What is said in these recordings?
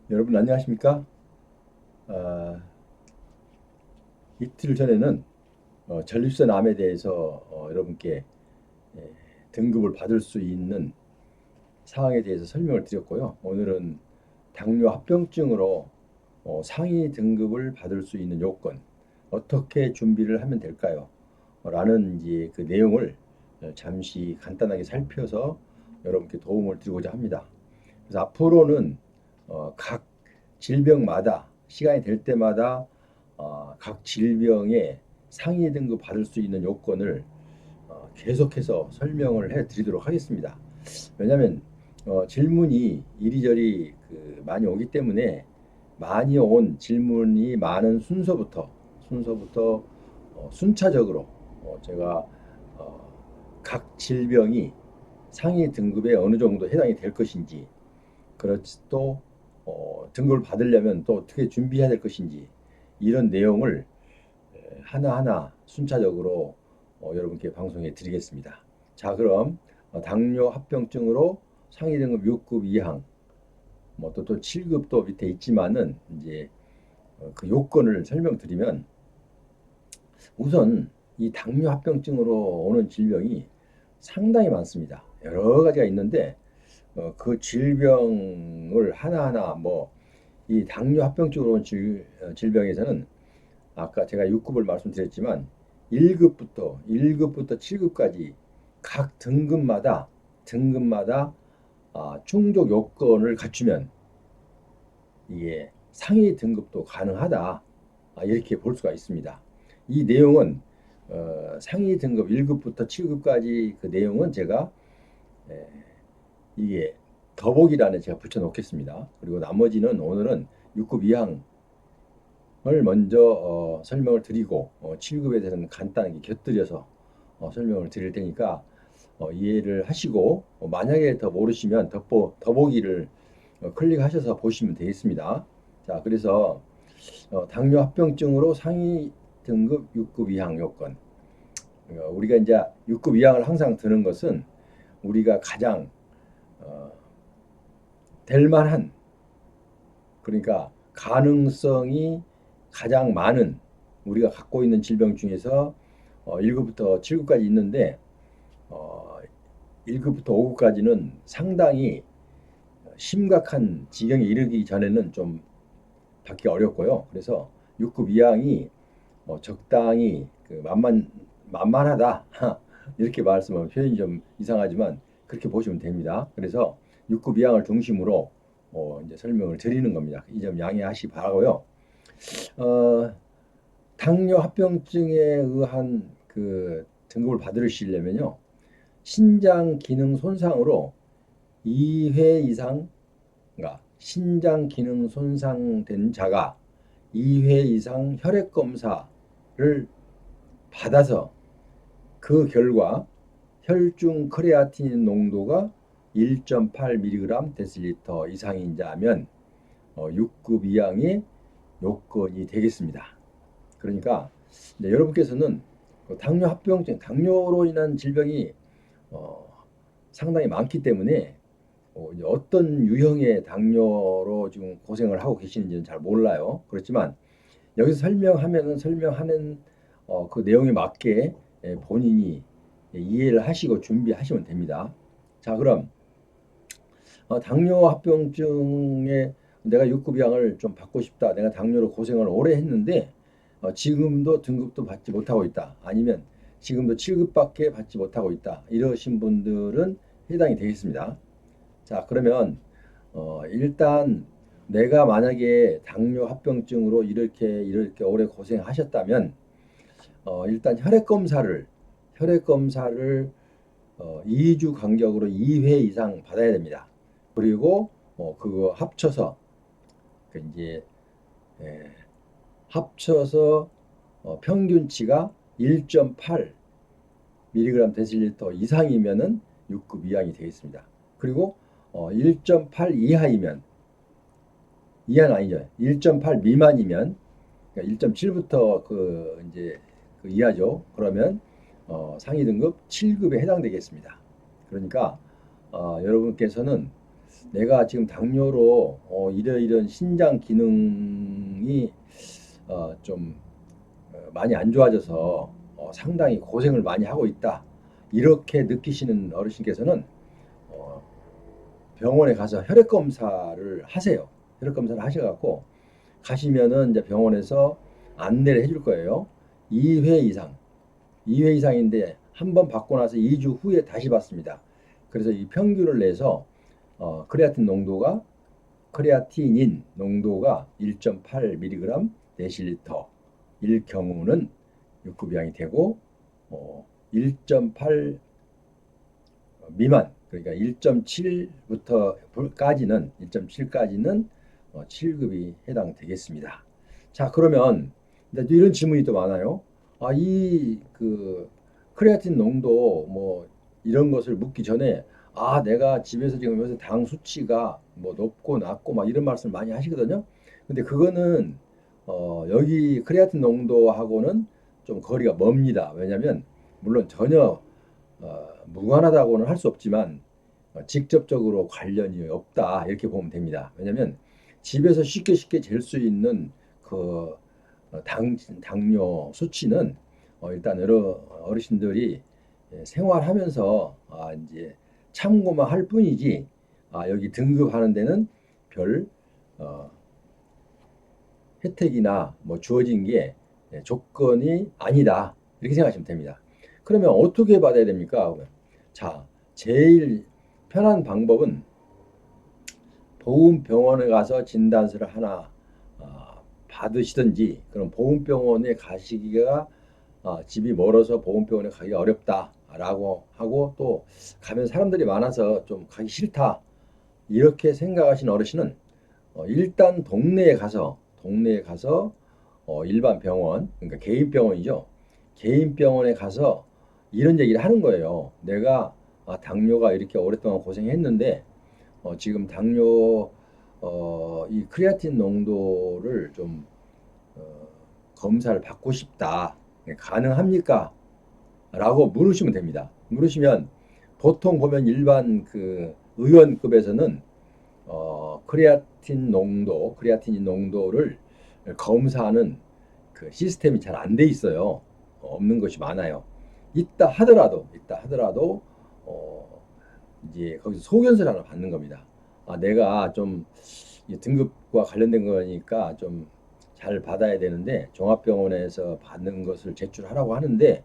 여러분 안녕하십니까? 아, 이틀 전에는 전립선 암에 대해서 여러분께 예, 등급을 받을 수 있는 사항에 대해서 설명을 드렸고요. 오늘은 당뇨 합병증으로 상위 등급을 받을 수 있는 요건, 어떻게 준비를 하면 될까요? 라는 이제 그 내용을 잠시 간단하게 살펴서 여러분께 도움을 드리고자 합니다. 그래서 앞으로는 각 질병마다 시간이 될 때마다 각 질병의 상위 등급 받을 수 있는 요건을 계속해서 설명을 해 드리도록 하겠습니다. 왜냐하면 질문이 이리저리 많이 오기 때문에 많이 온 질문이 많은 순서부터 순차적으로 제가 각 질병이 상위 등급에 어느 정도 해당이 될 것인지, 그렇지 또 등급을 받으려면 또 어떻게 준비해야 될 것인지, 이런 내용을 하나하나 순차적으로 여러분께 방송해 드리겠습니다. 자, 그럼 당뇨 합병증으로 상위 등급 6급 이상, 또 7급도 밑에 있지만은 이제 그 요건을 설명드리면, 우선 이 당뇨 합병증으로 오는 질병이 상당히 많습니다. 여러 가지가 있는데 그 질병을 하나하나 이 당뇨 합병증으로 온 질병에서는 아까 제가 6급을 말씀드렸지만 1급부터 7급까지 각 등급마다 충족 요건을 갖추면 이게 상위 등급도 가능하다, 이렇게 볼 수가 있습니다. 이 내용은 상위 등급 1급부터 7급까지 그 내용은 제가 에, 이게 더보기란에 제가 붙여 놓겠습니다. 그리고 나머지는 오늘은 6급 이항을 먼저 설명을 드리고 7급에 대해서는 간단하게 곁들여서 설명을 드릴 테니까 이해를 하시고, 만약에 더 모르시면 더보기를 클릭하셔서 보시면 되겠습니다. 자, 그래서 당뇨 합병증으로 상위 등급 6급 이항 요건. 우리가 이제 6급 이항을 항상 드는 것은 우리가 가장 어, 될 만한, 그러니까 가능성이 가장 많은, 우리가 갖고 있는 질병 중에서 1급부터 7급까지 있는데 1급부터 5급까지는 상당히 심각한 지경에 이르기 전에는 좀 받기 어렵고요. 그래서 6급 이항이 적당히 만만하다 이렇게 말씀하면 표현이 좀 이상하지만 그렇게 보시면 됩니다. 그래서 6급 이항을 중심으로 이제 설명을 드리는 겁니다. 이 점 양해하시 바라고요. 어, 당뇨 합병증에 의한 그 등급을 받으시려면요, 신장 기능 손상으로 2회 이상, 그러니까 신장 기능 손상된 자가 2회 이상 혈액 검사를 받아서 그 결과 혈중 크레아틴 농도가 1.8mg 데시리터 이상인 자면 6급 이항의 요건이 되겠습니다. 그러니까 여러분께서는 당뇨 합병증, 당뇨로 인한 질병이 어, 상당히 많기 때문에 어떤 유형의 당뇨로 지금 고생을 하고 계시는지는 잘 몰라요. 그렇지만 여기서 설명하는 그 내용에 맞게 본인이 이해를 하시고 준비하시면 됩니다. 자, 그럼 당뇨 합병증에 내가 6급 이상을 좀 받고 싶다, 내가 당뇨로 고생을 오래 했는데 지금도 등급도 받지 못하고 있다, 아니면 지금도 7급밖에 받지 못하고 있다, 이러신 분들은 해당이 되겠습니다. 자, 그러면 일단 내가 만약에 당뇨 합병증으로 이렇게 오래 고생하셨다면 일단 혈액 검사를 2주 간격으로 2회 이상 받아야 됩니다. 그리고 그거 이제 예, 합쳐서 평균치가 1.8mg 데시리터 이상이면은 6급 이항이 되겠습니다. 그리고 1.8 이하는 아니죠. 1.8 미만이면, 그러니까 1.7부터 이제 그 이하죠. 그러면 상위 등급 7급에 해당되겠습니다. 그러니까 여러분께서는 내가 지금 당뇨로 이런 신장 기능이 좀 많이 안 좋아져서 상당히 고생을 많이 하고 있다. 이렇게 느끼시는 어르신께서는 어, 병원에 가서 혈액 검사를 하세요. 혈액 검사를 하셔갖고 가시면은 이제 병원에서 안내를 해줄 거예요. 2회 이상, 2회 이상인데 한 번 받고 나서 2주 후에 다시 받습니다. 그래서 이 평균을 내서 크레아틴인 농도가 1.8mg 데시리터 일 경우는 6급이양이 되고 1.8 미만 그러니까 1.7까지는 7급이 해당되겠습니다. 자, 그러면 이런 질문이 또 많아요. 이 크레아틴 농도 뭐 이런 것을 묻기 전에 내가 집에서 지금 요새 당 수치가 뭐 높고 낮고 막 이런 말씀 많이 하시거든요. 근데 그거는 여기 크레아틴 농도하고는 좀 거리가 멉니다. 왜냐하면 물론 전혀 무관하다고는 할 수 없지만 직접적으로 관련이 없다 이렇게 보면 됩니다. 왜냐하면 집에서 쉽게 잴 수 있는 그 당뇨 수치는 일단 여러 어르신들이 생활하면서 이제 참고만 할 뿐이지 여기 등급하는 데는 별 어, 혜택이나 뭐 주어진 게 조건이 아니다 이렇게 생각하시면 됩니다. 그러면 어떻게 받아야 됩니까? 자, 제일 편한 방법은 보훈병원에 가서 진단서를 하나 받으시든지 그럼 보훈병원에 가시기가 집이 멀어서 보훈병원에 가기가 어렵다라고 하고 또 가면 사람들이 많아서 좀 가기 싫다 이렇게 생각하시는 어르신은 일단 동네에 가서 일반 병원 그러니까 개인 병원이죠. 개인 병원에 가서 이런 얘기를 하는 거예요. 내가 당뇨가 이렇게 오랫동안 고생했는데 지금 당뇨 이 크레아틴 농도를 좀 검사를 받고 싶다. 가능합니까? 라고 물으시면 됩니다. 물으시면 보통 보면 일반 그 의원급에서는 크레아틴인 농도를 검사하는 그 시스템이 잘 안 돼 있어요. 없는 것이 많아요. 있다 하더라도 이제 거기서 소견서를 하나 받는 겁니다. 내가 좀 등급과 관련된 거니까 좀 잘 받아야 되는데 종합병원에서 받는 것을 제출하라고 하는데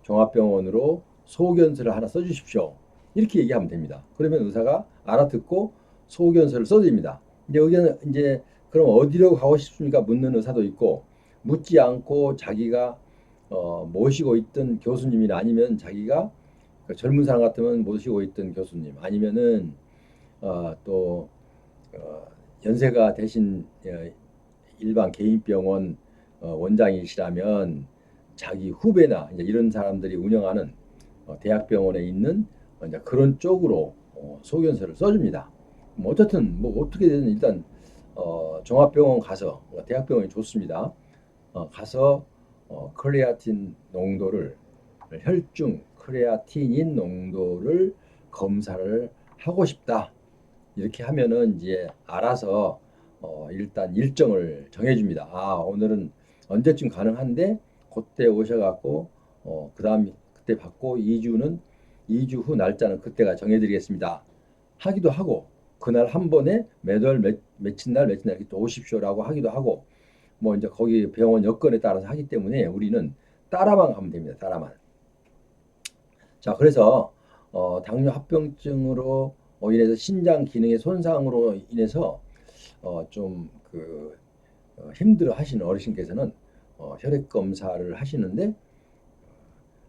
종합병원으로 소견서를 하나 써주십시오. 이렇게 얘기하면 됩니다. 그러면 의사가 알아듣고 소견서를 써드립니다. 이제 의견 이제 그럼 어디로 가고 싶습니까? 묻는 의사도 있고 묻지 않고 자기가 모시고 있던 교수님이나 아니면 자기가 젊은 사람 같으면 모시고 있던 교수님 아니면은 또 연세가 되신 일반 개인병원 원장이시라면 자기 후배나 이제 이런 사람들이 운영하는 대학병원에 있는 이제 그런 쪽으로 소견서를 써줍니다. 뭐 어쨌든 뭐 어떻게든 일단 종합병원 가서 대학병원이 좋습니다. 가서 크레아틴 농도를 혈중 크레아틴인 농도를 검사를 하고 싶다. 이렇게 하면은 이제 알아서 일단 일정을 정해줍니다. 오늘은 언제쯤 가능한데 그때 오셔갖고 그다음 그때 받고 2주 후 날짜는 그때가 정해드리겠습니다. 하기도 하고 그날 한 번에 매달 며칠 날 이렇게 또 오십시오라고 하기도 하고 뭐 이제 거기 병원 여건에 따라서 하기 때문에 우리는 따라만 가면 됩니다. 따라만. 자, 그래서 당뇨 합병증으로 인해서 신장 기능의 손상으로 인해서 좀 힘들어 하시는 어르신께서는 혈액 검사를 하시는데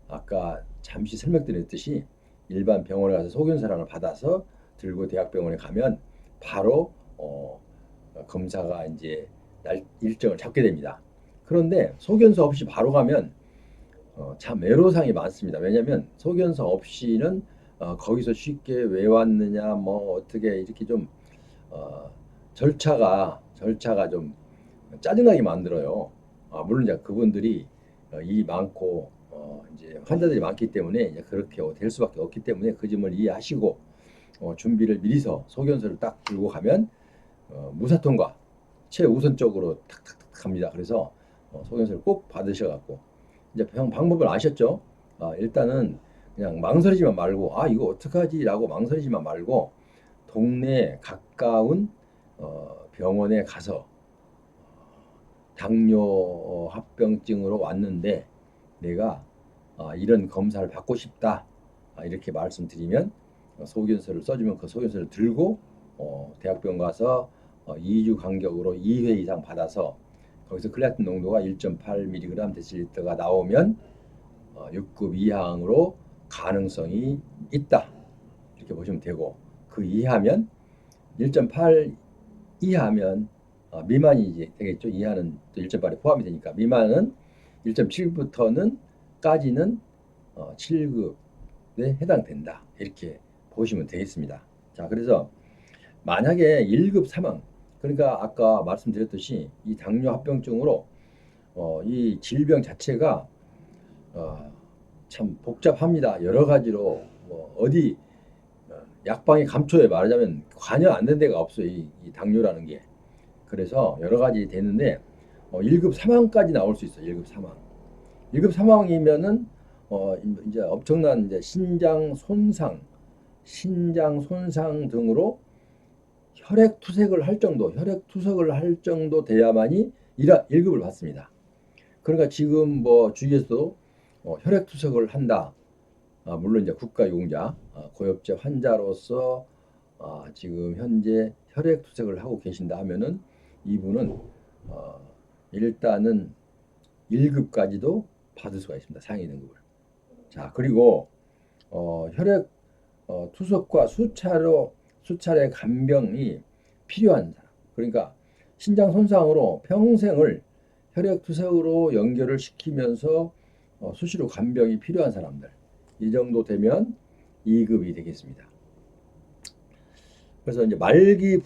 아까 잠시 설명드렸듯이 일반 병원에 가서 소견서를 받아서 들고 대학병원에 가면 바로 검사가 이제 일정을 잡게 됩니다. 그런데 소견서 없이 바로 가면 참 애로사항이 많습니다. 왜냐하면 소견서 없이는 거기서 쉽게 왜 왔느냐 뭐 어떻게 이렇게 좀 절차가 좀 짜증나게 만들어요. 물론 이제 그분들이 일이 많고 이제 환자들이 많기 때문에 이제 그렇게 될 수밖에 없기 때문에 그 점을 이해하시고 준비를 미리서 소견서를 딱 들고 가면 무사 통과 최우선적으로 탁탁탁 합니다. 그래서 소견서를 꼭 받으셔갖고 이제 방법을 아셨죠? 일단은 그냥 망설이지만 말고 이거 어떡하지라고 망설이지만 말고 동네 가까운 병원에 가서 당뇨 합병증으로 왔는데 내가 이런 검사를 받고 싶다 이렇게 말씀드리면 소견서를 써주면 그 소견서를 들고 대학병원 가서 2주 간격으로 2회 이상 받아서 거기서 크레아틴 농도가 1.8mg 데시리터가 나오면 6급 이항으로 가능성이 있다 이렇게 보시면 되고 그 이하면 1.8 이하면 미만이 이제 되겠죠. 이하는 또 1.8에 포함이 되니까 미만은 1.7부터는 까지는 7급에 해당된다 이렇게 보시면 되겠습니다. 자, 그래서 만약에 1급 사망 그러니까 아까 말씀드렸듯이 이 당뇨 합병증으로 이 질병 자체가 참 복잡합니다. 여러 가지로 어디 약방이 감초에 말하자면 관여 안 된 데가 없어요. 이 당뇨라는 게. 그래서 여러 가지 되는데 1급 사망까지 나올 수 있어요. 1급 사망. 1급 사망이면은 이제 엄청난 이제 신장 손상 등으로 혈액 투석을 할 정도 돼야만이 1급을 받습니다. 그러니까 지금 뭐 주위에서도 혈액 투석을 한다. 물론 이제 국가유공자 고엽제 환자로서 지금 현재 혈액 투석을 하고 계신다 하면은 이분은 일단은 1급까지도 받을 수가 있습니다. 상위 등급을. 자, 그리고 혈액 투석과 수차례 간병이 필요한 사람. 그러니까 신장 손상으로 평생을 혈액 투석으로 연결을 시키면서 수시로 간병이 필요한 사람들. 이 정도 되면 2급이 되겠습니다. 그래서 이제 말기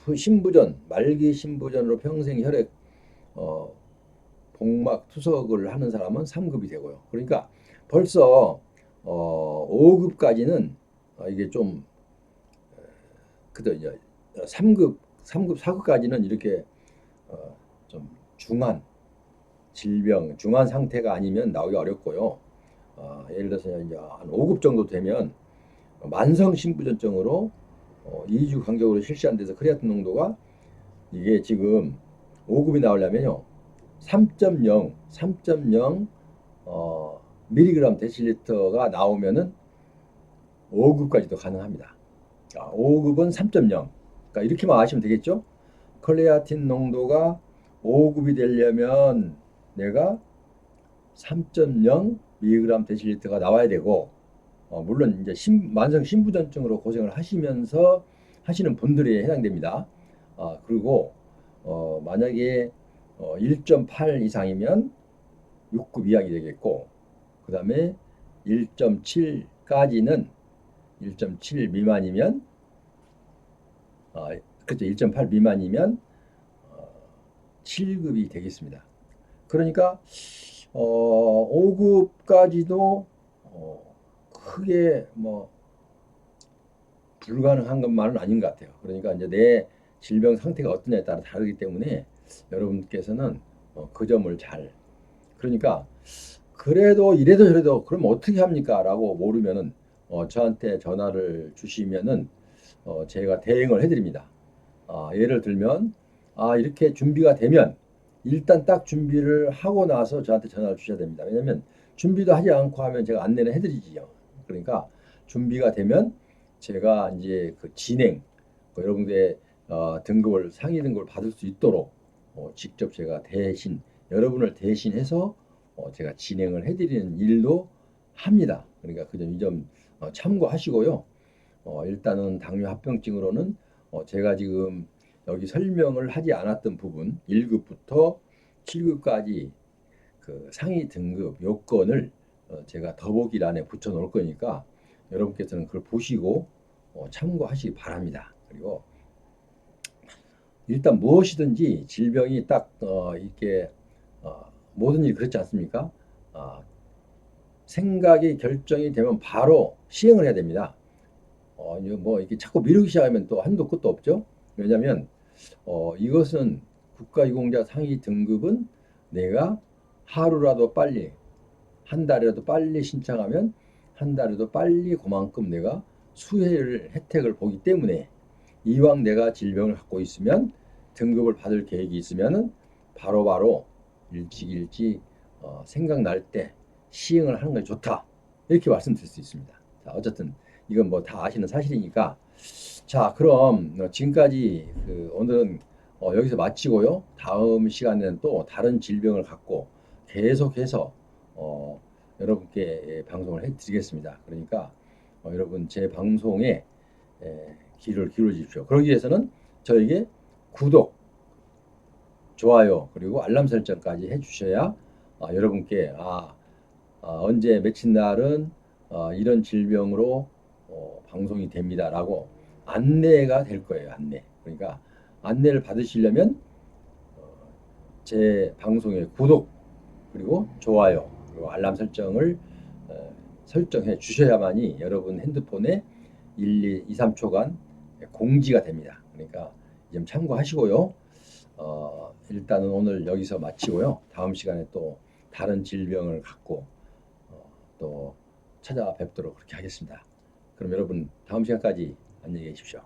신부전으로 평생 혈액 복막 투석을 하는 사람은 3급이 되고요. 그러니까 벌써 5급까지는 이게 좀 그때 이제 3급, 4급까지는 이렇게 좀 중한 질병, 중한 상태가 아니면 나오기 어렵고요. 예를 들어서 이제 한 5급 정도 되면 만성 신부전증으로 2주 간격으로 실시한 데서 크레아틴 농도가 이게 지금 5급이 나오려면요 3.0 밀리그램 데시리터가 나오면은 5급까지도 가능합니다. 5급은 3.0 그러니까 이렇게만 아시면 되겠죠. 크레아틴 농도가 5급이 되려면 내가 3.0 밀리그램 데시리터가 나와야 되고 물론 이제 만성 신부전증으로 고생을 하시면서 하시는 분들에 해당됩니다. 그리고 만약에 1.8 이상이면 6급 이하이 되겠고 그 다음에 1.7까지는 1.7 미만이면 그렇죠. 1.8 미만이면 7급이 되겠습니다. 그러니까 5급까지도 크게 뭐 불가능한 것만은 아닌 것 같아요. 그러니까 이제 내 질병 상태가 어떠냐에 따라 다르기 때문에 여러분께서는 그 점을 잘 그러니까 그래도 이래도 저래도 그럼 어떻게 합니까? 라고 모르면은 저한테 전화를 주시면은 제가 대응을 해드립니다. 예를 들면 이렇게 준비가 되면 일단 딱 준비를 하고 나서 저한테 전화를 주셔야 됩니다. 왜냐하면 준비도 하지 않고 하면 제가 안내는 해드리지요. 그러니까 준비가 되면 제가 이제 그 진행 여러분들의 등급을 상위 등급을 받을 수 있도록 직접 제가 여러분을 대신해서 제가 진행을 해드리는 일도 합니다. 그러니까 그 점 이 점 참고하시고요. 일단은 당뇨 합병증으로는 제가 지금 여기 설명을 하지 않았던 부분 1급부터 7급까지 그 상위 등급 요건을 제가 더보기란에 붙여 놓을 거니까 여러분께서는 그걸 보시고 참고하시기 바랍니다. 그리고 일단 무엇이든지 질병이 딱 이렇게 모든 일이 그렇지 않습니까? 생각이 결정이 되면 바로 시행을 해야 됩니다. 이거 뭐 이렇게 자꾸 미루기 시작하면 또 한도 끝도 없죠. 왜냐하면 이것은 국가유공자 상위 등급은 내가 하루라도 빨리, 한 달이라도 빨리 신청하면 한 달에도 빨리 그만큼 내가 수혜를 혜택을 보기 때문에 이왕 내가 질병을 갖고 있으면 등급을 받을 계획이 있으면은 바로바로 일찍 생각날 때 시행을 하는 것이 좋다. 이렇게 말씀드릴 수 있습니다. 자, 어쨌든 이건 뭐 다 아시는 사실이니까 자, 그럼 지금까지 오늘은 여기서 마치고요. 다음 시간에는 또 다른 질병을 갖고 계속해서 여러분께 방송을 해드리겠습니다. 그러니까 여러분 제 방송에 귀를 기울여 주십시오. 그러기 위해서는 저에게 구독, 좋아요, 그리고 알람 설정까지 해주셔야 여러분께 언제 며칠 날은 이런 질병으로 방송이 됩니다라고 안내가 될 거예요. 안내. 그러니까 안내를 받으시려면 제 방송에 구독 그리고 좋아요 그리고 알람 설정을 설정해 주셔야만이 여러분 핸드폰에 1, 2, 3초간 공지가 됩니다. 그러니까 좀 참고하시고요. 일단은 오늘 여기서 마치고요. 다음 시간에 또 다른 질병을 갖고 또 찾아뵙도록 그렇게 하겠습니다. 그럼 여러분 다음 시간까지 안녕히 계십시오.